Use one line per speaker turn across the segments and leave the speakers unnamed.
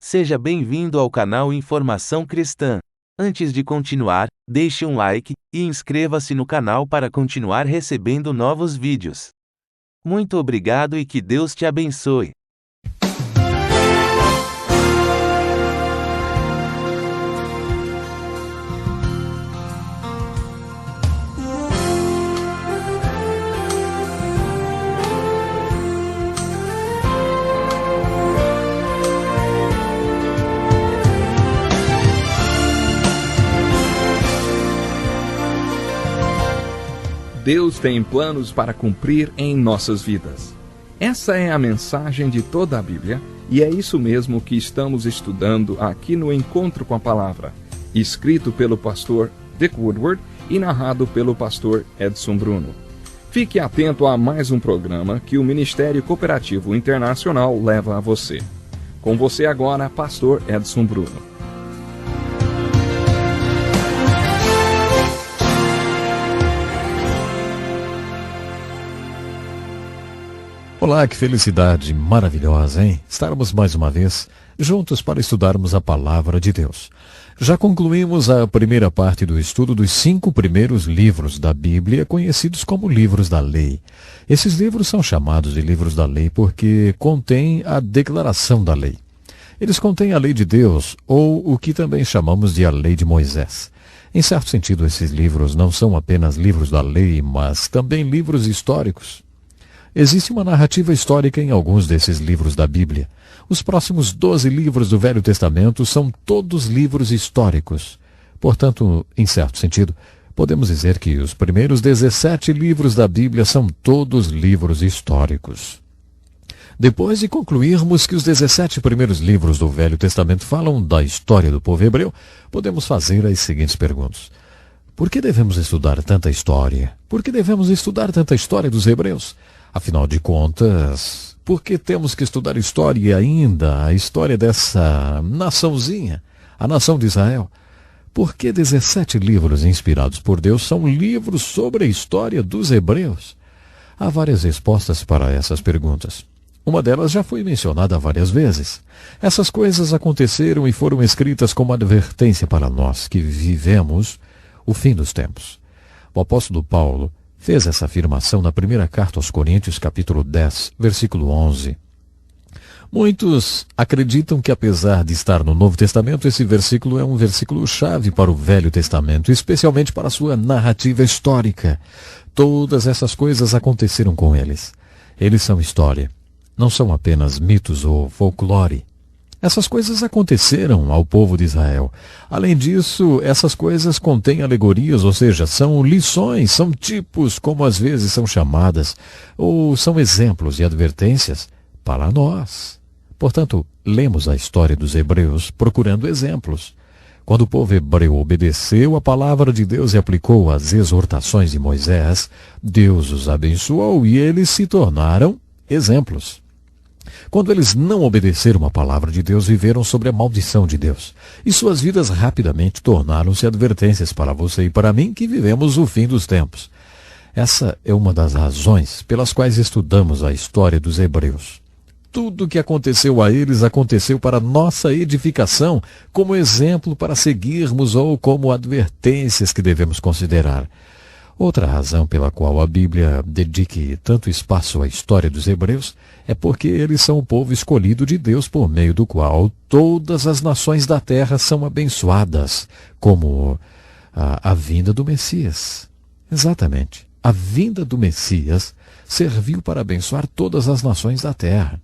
Seja bem-vindo ao canal Informação Cristã. Antes de continuar, deixe um like e inscreva-se no canal para continuar recebendo novos vídeos. Muito obrigado e que Deus te abençoe.
Deus tem planos para cumprir em nossas vidas. Essa é a mensagem de toda a Bíblia e é isso mesmo que estamos estudando aqui no Encontro com a Palavra, escrito pelo pastor Dick Woodward e narrado pelo pastor Edson Bruno. Fique atento a mais um programa que o Ministério Cooperativo Internacional leva a você. Com você agora, pastor Edson Bruno.
Olá, que felicidade maravilhosa, hein? Estarmos mais uma vez juntos para estudarmos a Palavra de Deus. Já concluímos a primeira parte do estudo dos 5 primeiros livros da Bíblia, conhecidos como livros da lei. Esses livros são chamados de livros da lei porque contêm a declaração da lei. Eles contêm a lei de Deus, ou o que também chamamos de a lei de Moisés. Em certo sentido, esses livros não são apenas livros da lei, mas também livros históricos. Existe uma narrativa histórica em alguns desses livros da Bíblia. Os próximos 12 livros do Velho Testamento são todos livros históricos. Portanto, em certo sentido, podemos dizer que os primeiros 17 livros da Bíblia são todos livros históricos. Depois de concluirmos que os 17 primeiros livros do Velho Testamento falam da história do povo hebreu, podemos fazer as seguintes perguntas. Por que devemos estudar tanta história? Por que devemos estudar tanta história dos hebreus? Afinal de contas, por que temos que estudar história e ainda a história dessa naçãozinha, a nação de Israel? Por que 17 livros inspirados por Deus são livros sobre a história dos hebreus? Há várias respostas para essas perguntas. Uma delas já foi mencionada várias vezes. Essas coisas aconteceram e foram escritas como advertência para nós que vivemos o fim dos tempos. O apóstolo Paulo fez essa afirmação na primeira carta aos Coríntios, capítulo 10, versículo 11. Muitos acreditam que, apesar de estar no Novo Testamento, esse versículo é um versículo-chave para o Velho Testamento, especialmente para a sua narrativa histórica. Todas essas coisas aconteceram com eles. Eles são história, não são apenas mitos ou folclore. Essas coisas aconteceram ao povo de Israel. Além disso, essas coisas contêm alegorias, ou seja, são lições, são tipos, como às vezes são chamadas, ou são exemplos e advertências para nós. Portanto, lemos a história dos hebreus procurando exemplos. Quando o povo hebreu obedeceu a palavra de Deus e aplicou as exortações de Moisés, Deus os abençoou e eles se tornaram exemplos. Quando eles não obedeceram a palavra de Deus, viveram sobre a maldição de Deus. E suas vidas rapidamente tornaram-se advertências para você e para mim que vivemos o fim dos tempos. Essa é uma das razões pelas quais estudamos a história dos hebreus. Tudo o que aconteceu a eles aconteceu para nossa edificação, como exemplo para seguirmos ou como advertências que devemos considerar. Outra razão pela qual a Bíblia dedique tanto espaço à história dos hebreus é porque eles são o povo escolhido de Deus por meio do qual todas as nações da terra são abençoadas, como a vinda do Messias. Exatamente. A vinda do Messias serviu para abençoar todas as nações da terra.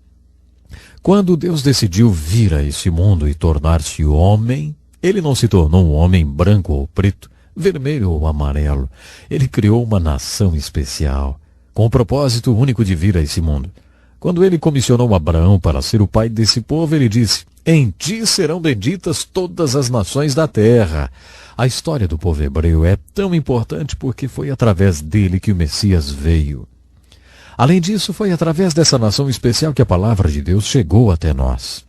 Quando Deus decidiu vir a esse mundo e tornar-se homem, ele não se tornou um homem branco ou preto, vermelho ou amarelo. Ele criou uma nação especial, com o propósito único de vir a esse mundo. Quando ele comissionou Abraão para ser o pai desse povo, ele disse: "Em ti serão benditas todas as nações da terra." A história do povo hebreu é tão importante porque foi através dele que o Messias veio. Além disso, foi através dessa nação especial que a palavra de Deus chegou até nós.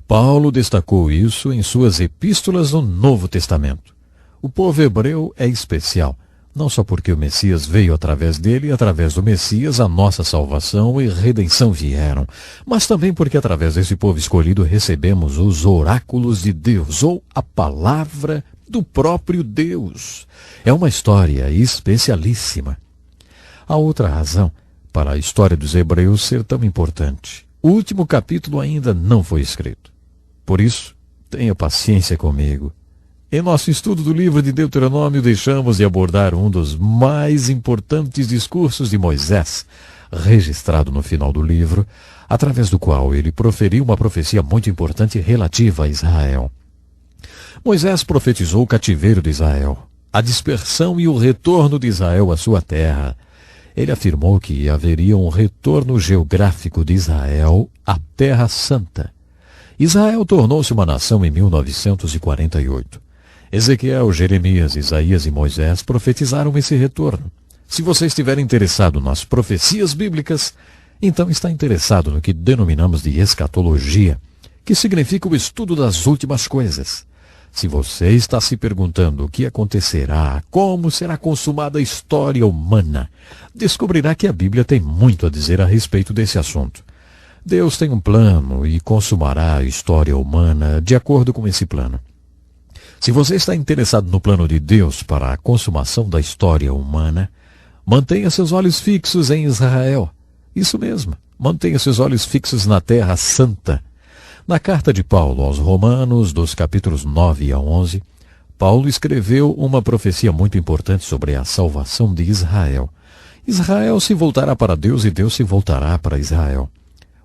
Paulo destacou isso em suas epístolas no Novo Testamento. O povo hebreu é especial. Não só porque o Messias veio através dele e através do Messias a nossa salvação e redenção vieram, mas também porque através desse povo escolhido recebemos os oráculos de Deus, ou a palavra do próprio Deus. É uma história especialíssima. Há outra razão para a história dos Hebreus ser tão importante. O último capítulo ainda não foi escrito. Por isso, tenha paciência comigo. Em nosso estudo do livro de Deuteronômio, deixamos de abordar um dos mais importantes discursos de Moisés, registrado no final do livro, através do qual ele proferiu uma profecia muito importante relativa a Israel. Moisés profetizou o cativeiro de Israel, a dispersão e o retorno de Israel à sua terra. Ele afirmou que haveria um retorno geográfico de Israel à Terra Santa. Israel tornou-se uma nação em 1948. Ezequiel, Jeremias, Isaías e Moisés profetizaram esse retorno. Se você estiver interessado nas profecias bíblicas, então está interessado no que denominamos de escatologia, que significa o estudo das últimas coisas. Se você está se perguntando o que acontecerá, como será consumada a história humana, descobrirá que a Bíblia tem muito a dizer a respeito desse assunto. Deus tem um plano e consumará a história humana de acordo com esse plano. Se você está interessado no plano de Deus para a consumação da história humana, mantenha seus olhos fixos em Israel. Isso mesmo, mantenha seus olhos fixos na Terra Santa. Na carta de Paulo aos Romanos, dos capítulos 9 a 11, Paulo escreveu uma profecia muito importante sobre a salvação de Israel. Israel se voltará para Deus e Deus se voltará para Israel.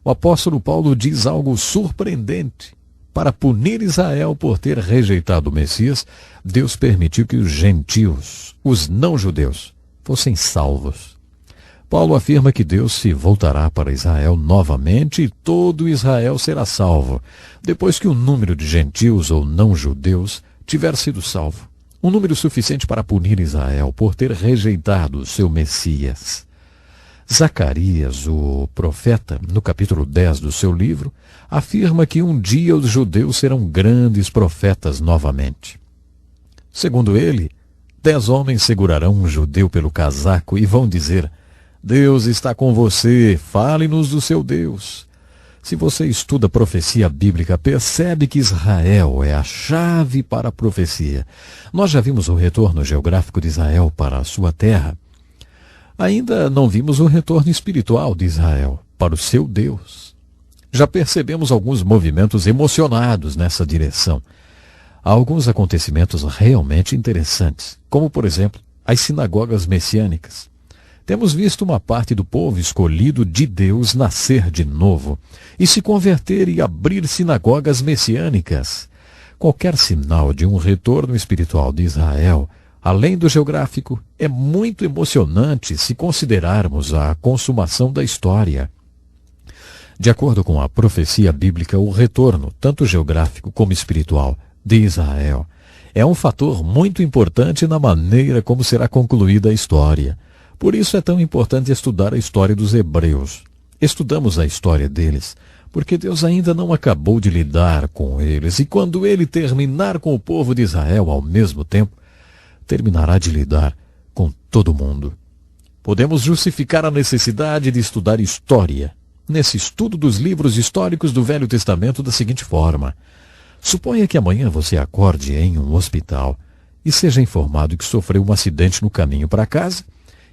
O apóstolo Paulo diz algo surpreendente. Para punir Israel por ter rejeitado o Messias, Deus permitiu que os gentios, os não-judeus, fossem salvos. Paulo afirma que Deus se voltará para Israel novamente e todo Israel será salvo, depois que o número de gentios ou não-judeus tiver sido salvo. Um número suficiente para punir Israel por ter rejeitado o seu Messias. Zacarias, o profeta, no capítulo 10 do seu livro, afirma que um dia os judeus serão grandes profetas novamente. Segundo ele, 10 homens segurarão um judeu pelo casaco e vão dizer: Deus está com você, fale-nos do seu Deus. Se você estuda a profecia bíblica, percebe que Israel é a chave para a profecia. Nós já vimos o retorno geográfico de Israel para a sua terra. Ainda não vimos o retorno espiritual de Israel para o seu Deus. Já percebemos alguns movimentos emocionados nessa direção. Há alguns acontecimentos realmente interessantes, como, por exemplo, as sinagogas messiânicas. Temos visto uma parte do povo escolhido de Deus nascer de novo e se converter e abrir sinagogas messiânicas. Qualquer sinal de um retorno espiritual de Israel, além do geográfico, é muito emocionante se considerarmos a consumação da história. De acordo com a profecia bíblica, o retorno, tanto geográfico como espiritual, de Israel é um fator muito importante na maneira como será concluída a história. Por isso é tão importante estudar a história dos hebreus. Estudamos a história deles, porque Deus ainda não acabou de lidar com eles, e quando ele terminar com o povo de Israel ao mesmo tempo, terminará de lidar com todo mundo. Podemos justificar a necessidade de estudar história nesse estudo dos livros históricos do Velho Testamento da seguinte forma. Suponha que amanhã você acorde em um hospital e seja informado que sofreu um acidente no caminho para casa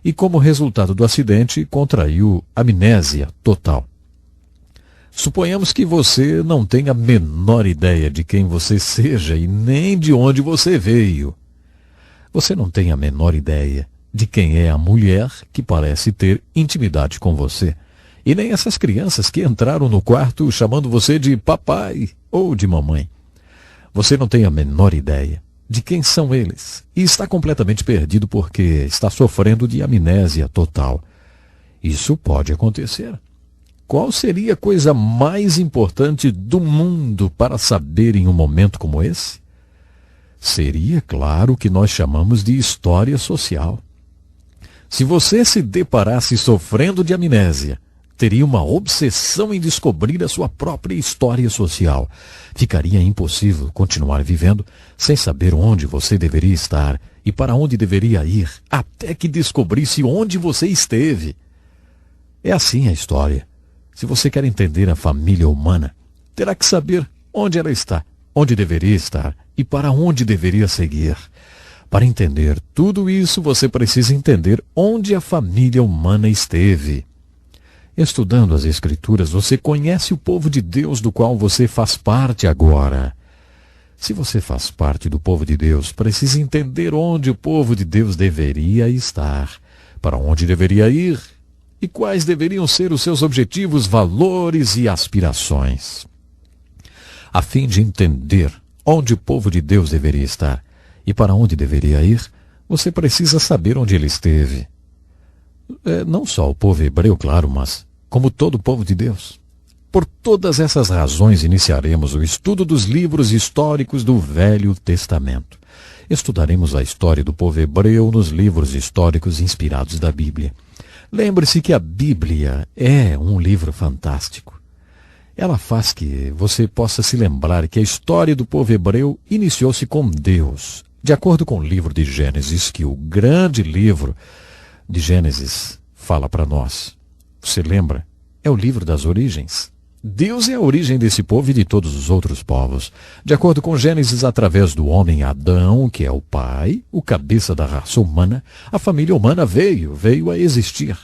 e, como resultado do acidente, contraiu amnésia total. Suponhamos que você não tenha a menor ideia de quem você seja e nem de onde você veio. Você não tem a menor ideia de quem é a mulher que parece ter intimidade com você, e nem essas crianças que entraram no quarto chamando você de papai ou de mamãe. Você não tem a menor ideia de quem são eles e está completamente perdido porque está sofrendo de amnésia total. Isso pode acontecer. Qual seria a coisa mais importante do mundo para saber em um momento como esse? Seria, claro, o que nós chamamos de história social. Se você se deparasse sofrendo de amnésia, teria uma obsessão em descobrir a sua própria história social. Ficaria impossível continuar vivendo sem saber onde você deveria estar e para onde deveria ir, até que descobrisse onde você esteve. É assim a história. Se você quer entender a família humana, terá que saber onde ela está, onde deveria estar e para onde deveria seguir. Para entender tudo isso, você precisa entender onde a família humana esteve. Estudando as Escrituras, você conhece o povo de Deus do qual você faz parte agora. Se você faz parte do povo de Deus, precisa entender onde o povo de Deus deveria estar, para onde deveria ir e quais deveriam ser os seus objetivos, valores e aspirações. A fim de entender onde o povo de Deus deveria estar e para onde deveria ir, você precisa saber onde ele esteve. Não só o povo hebreu, claro, mas como todo o povo de Deus. Por todas essas razões, iniciaremos o estudo dos livros históricos do Velho Testamento. Estudaremos a história do povo hebreu nos livros históricos inspirados da Bíblia. Lembre-se que a Bíblia é um livro fantástico. Ela faz que você possa se lembrar que a história do povo hebreu iniciou-se com Deus. De acordo com o livro de Gênesis, que o grande livro de Gênesis fala para nós. Você lembra? É o livro das origens. Deus é a origem desse povo e de todos os outros povos. De acordo com Gênesis, através do homem Adão, que é o pai, o cabeça da raça humana, a família humana veio a existir.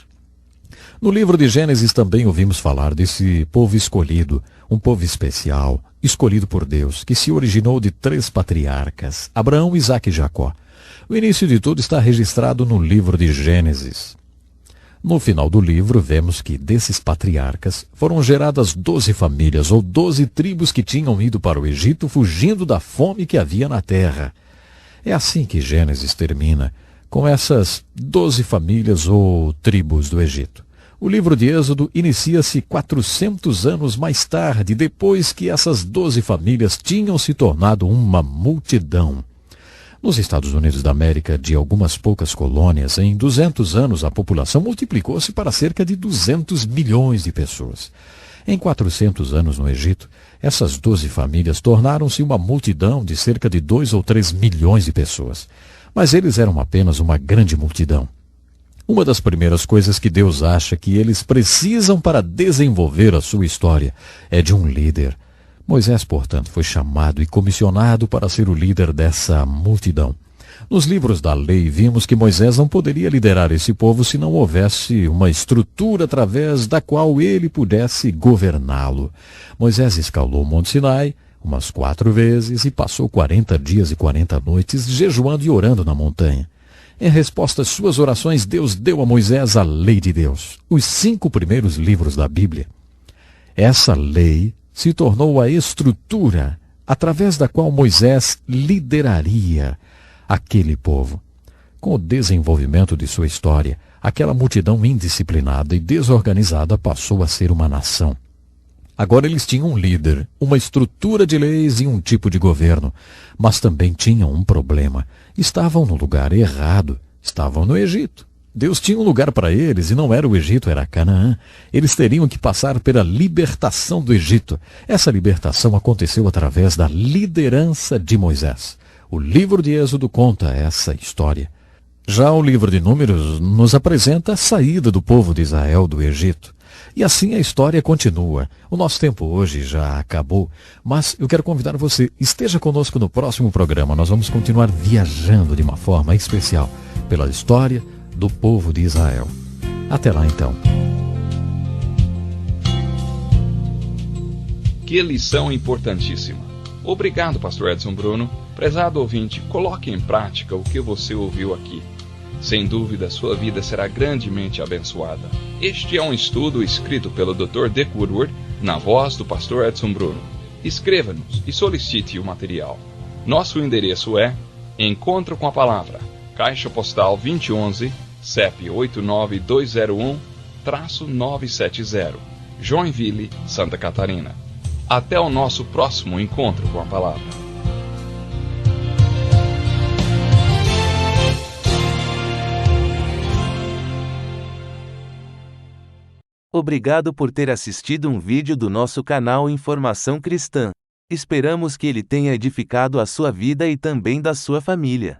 No livro de Gênesis também ouvimos falar desse povo escolhido, um povo especial, escolhido por Deus, que se originou de 3 patriarcas, Abraão, Isaque e Jacó. O início de tudo está registrado no livro de Gênesis. No final do livro, vemos que desses patriarcas foram geradas 12 famílias ou 12 tribos que tinham ido para o Egito fugindo da fome que havia na terra. É assim que Gênesis termina, com essas 12 famílias ou tribos do Egito. O livro de Êxodo inicia-se 400 anos mais tarde, depois que essas 12 famílias tinham se tornado uma multidão. Nos Estados Unidos da América, de algumas poucas colônias, em 200 anos a população multiplicou-se para cerca de 200 milhões de pessoas. Em 400 anos no Egito, essas 12 famílias tornaram-se uma multidão de cerca de 2 ou 3 milhões de pessoas. Mas eles eram apenas uma grande multidão. Uma das primeiras coisas que Deus acha que eles precisam para desenvolver a sua história é de um líder. Moisés, portanto, foi chamado e comissionado para ser o líder dessa multidão. Nos livros da lei, vimos que Moisés não poderia liderar esse povo se não houvesse uma estrutura através da qual ele pudesse governá-lo. Moisés escalou o Monte Sinai umas 4 vezes e passou 40 dias e 40 noites jejuando e orando na montanha. Em resposta às suas orações, Deus deu a Moisés a lei de Deus, os 5 primeiros livros da Bíblia. Essa lei se tornou a estrutura através da qual Moisés lideraria aquele povo. Com o desenvolvimento de sua história, aquela multidão indisciplinada e desorganizada passou a ser uma nação. Agora eles tinham um líder, uma estrutura de leis e um tipo de governo, mas também tinham um problema. Estavam no lugar errado, estavam no Egito. Deus tinha um lugar para eles e não era o Egito, era Canaã. Eles teriam que passar pela libertação do Egito. Essa libertação aconteceu através da liderança de Moisés. O livro de Êxodo conta essa história. Já o livro de Números nos apresenta a saída do povo de Israel do Egito. E assim a história continua. O nosso tempo hoje já acabou, mas eu quero convidar você, esteja conosco no próximo programa. Nós vamos continuar viajando de uma forma especial pela história do povo de Israel. Até lá então.
Que lição importantíssima. Obrigado, pastor Edson Bruno. Prezado ouvinte, coloque em prática o que você ouviu aqui. Sem dúvida, sua vida será grandemente abençoada. Este é um estudo escrito pelo Dr. Dick Woodward, na voz do pastor Edson Bruno. Escreva-nos e solicite o material. Nosso endereço é Encontro com a Palavra, Caixa Postal 2011, CEP 89201-970, Joinville, Santa Catarina. Até o nosso próximo encontro com a Palavra.
Obrigado por ter assistido um vídeo do nosso canal Informação Cristã. Esperamos que ele tenha edificado a sua vida e também da sua família.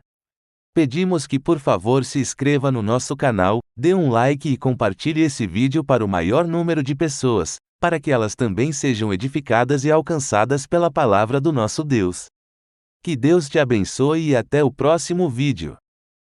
Pedimos que por favor se inscreva no nosso canal, dê um like e compartilhe esse vídeo para o maior número de pessoas, para que elas também sejam edificadas e alcançadas pela palavra do nosso Deus. Que Deus te abençoe e até o próximo vídeo.